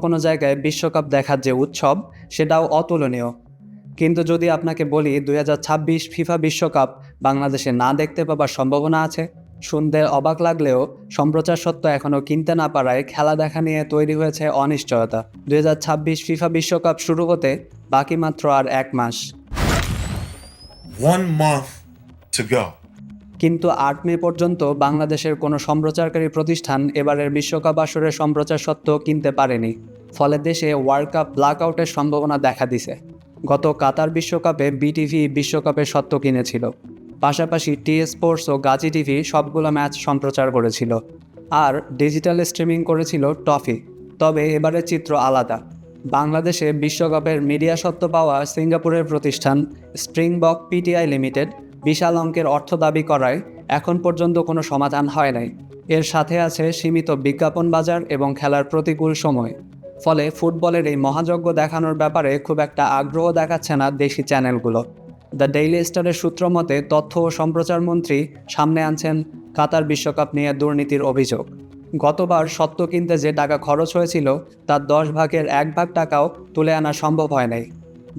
কোনো জায়গায় বিশ্বকাপ দেখার যে উৎসব সেটাও অতুলনীয়। কিন্তু যদি আপনাকে বলি 2026 ফিফা বিশ্বকাপ বাংলাদেশে না দেখতে পাবার সম্ভাবনা আছে, শুনতে অবাক লাগলেও সম্প্রচার সত্ত্ব এখনও কিনতে না পারায় খেলা দেখা নিয়ে তৈরি হয়েছে অনিশ্চয়তা। 2026 ফিফা বিশ্বকাপ শুরু হতে বাকি মাত্র আর 1 মাস। 1 month to go. কিন্তু 8 মে পর্যন্ত বাংলাদেশের কোনো সম্প্রচারকারী প্রতিষ্ঠান এবারের বিশ্বকাপ আসরের সম্প্রচার সত্ত্ব কিনতে পারেনি। ফলে দেশে ওয়ার্ল্ড কাপ ব্ল্যাকআউটের সম্ভাবনা দেখা দিছে। গত কাতার বিশ্বকাপে বিটিভি বিশ্বকাপের সত্ত্ব কিনেছিল। পাশাপাশি টি স্পোর্টস ও গাজী টিভি সবগুলো ম্যাচ সম্প্রচার করেছিল, আর ডিজিটাল স্ট্রিমিং করেছিল টফি। তবে এবারের চিত্র আলাদা। বাংলাদেশে বিশ্বকাপের মিডিয়া সত্ত্ব পাওয়া সিঙ্গাপুরের প্রতিষ্ঠান স্প্রিংবক পিটিআই লিমিটেড বিশাল অঙ্কের অর্থ দাবি করায় এখন পর্যন্ত কোনো সমাধান হয় নাই। এর সাথে আছে সীমিত বিজ্ঞাপন বাজার এবং খেলার প্রতিকূল সময়। ফলে ফুটবলের এই মহাযজ্ঞ দেখানোর ব্যাপারে খুব একটা আগ্রহ দেখাচ্ছে না দেশি চ্যানেলগুলো। দ্য ডেইলি স্টারের সূত্র মতে তথ্য ও সম্প্রচার মন্ত্রী সামনে আনছেন কাতার বিশ্বকাপ নিয়ে দুর্নীতির অভিযোগ। গতবার সত্ত্ব কিনতে যে টাকা খরচ হয়েছিল তার 10 ভাগের 1 ভাগ টাকাও তুলে আনা সম্ভব হয় নাই।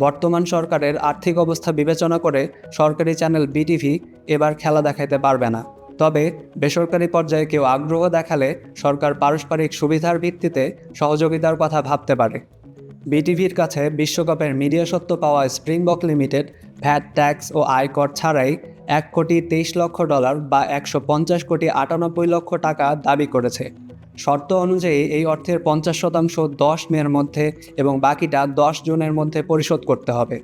বর্তমান সরকারের আর্থিক অবস্থা বিবেচনা করে সরকারি চ্যানেল বিটিভি এবার খেলা দেখাইতে পারবে না। তবে বেসরকারি পর্যায়ে কেউ আগ্রহ দেখালে সরকার পারস্পরিক সুবিধার ভিত্তিতে সহযোগিতার কথা ভাবতে পারে। বিটিভির কাছে বিশ্বকাপের মিডিয়া সত্ত্ব পাওয়া স্প্রিংবক লিমিটেড ভ্যাট, ট্যাক্স ও আয়কর ছাড়াই $1,23,00,000 বা 150 কোটি 98 লক্ষ টাকা দাবি করেছে। শর্ত অনুযায়ী এই অর্থের 50% 10 মের মধ্যে এবং বাকিটা 10 জুনের মধ্যে পরিশোধ করতে হবে।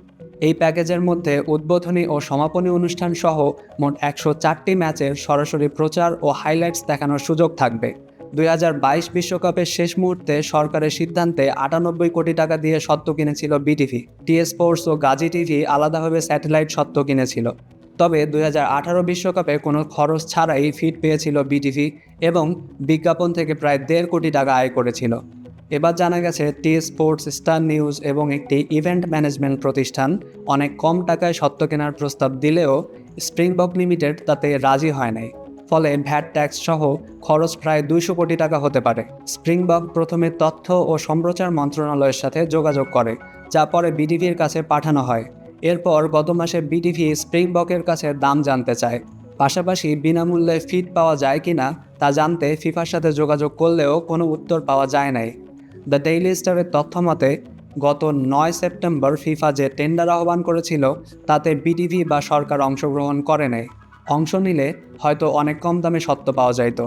এই প্যাকেজের মধ্যে উদ্বোধনী ও সমাপনী অনুষ্ঠান সহ মোট 104টি ম্যাচের সরাসরি প্রচার ও হাইলাইটস দেখানোর সুযোগ থাকবে। 2022 বিশ্বকাপের শেষ মুহূর্তে সরকারের সিদ্ধান্তে 98 কোটি টাকা দিয়ে সত্ত্ব কিনেছিল বিটিভি। টি স্পোর্টস ও গাজী টিভি আলাদাভাবে স্যাটেলাইট সত্ত্ব কিনেছিল। তবে 2018 বিশ্বকাপে কোনো খরচ ছাড়াই ফিড পেয়েছিল বিটিভি এবং বিজ্ঞাপন থেকে প্রায় 1.5 কোটি টাকা আয় করেছিল। এবার জানা গেছে টি স্পোর্টস, স্টার নিউজ এবং একটি ইভেন্ট ম্যানেজমেন্ট প্রতিষ্ঠান অনেক কম টাকায় সত্ত্ব কেনার প্রস্তাব দিলেও স্প্রিংবক লিমিটেড তাতে রাজি হয় নাই। ফলে ভ্যাট, ট্যাক্স সহ খরচ প্রায় 200 কোটি টাকা হতে পারে। স্প্রিংবক প্রথমে তথ্য ও সম্প্রচার মন্ত্রণালয়ের সাথে যোগাযোগ করে, যা পরে বিটিভির কাছে পাঠানো হয়। এরপর গত মাসে বিটিভি স্প্রিংবকের কাছে দাম জানতে চায়। পাশাপাশি বিনামূল্যে ফিড পাওয়া যায় কিনা তা জানতে ফিফার সাথে যোগাযোগ করলেও কোনো উত্তর পাওয়া যায় নাই। দ্য ডেইলি স্টারের তথ্য মতে গত 9 সেপ্টেম্বর ফিফা যে টেন্ডার আহ্বান করেছিল তাতে বিটিভি বা সরকার অংশগ্রহণ করে নাই। অংশ নিলে হয়তো অনেক কম দামে সত্ত্ব পাওয়া যাইত।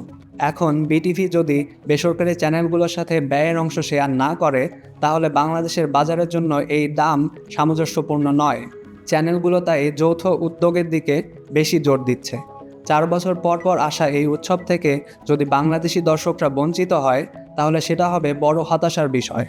এখন বিটিভি যদি বেসরকারি চ্যানেলগুলোর সাথে ব্যয়ের অংশ শেয়ার না করে তাহলে বাংলাদেশের বাজারের জন্য এই দাম সামঞ্জস্যপূর্ণ নয়। চ্যানেলগুলো তাই যৌথ উদ্যোগের দিকে বেশি জোর দিচ্ছে। 4 বছর পর পর আসা এই উৎসব থেকে যদি বাংলাদেশি দর্শকরা বঞ্চিত হয় তাহলে সেটা হবে বড় হতাশার বিষয়।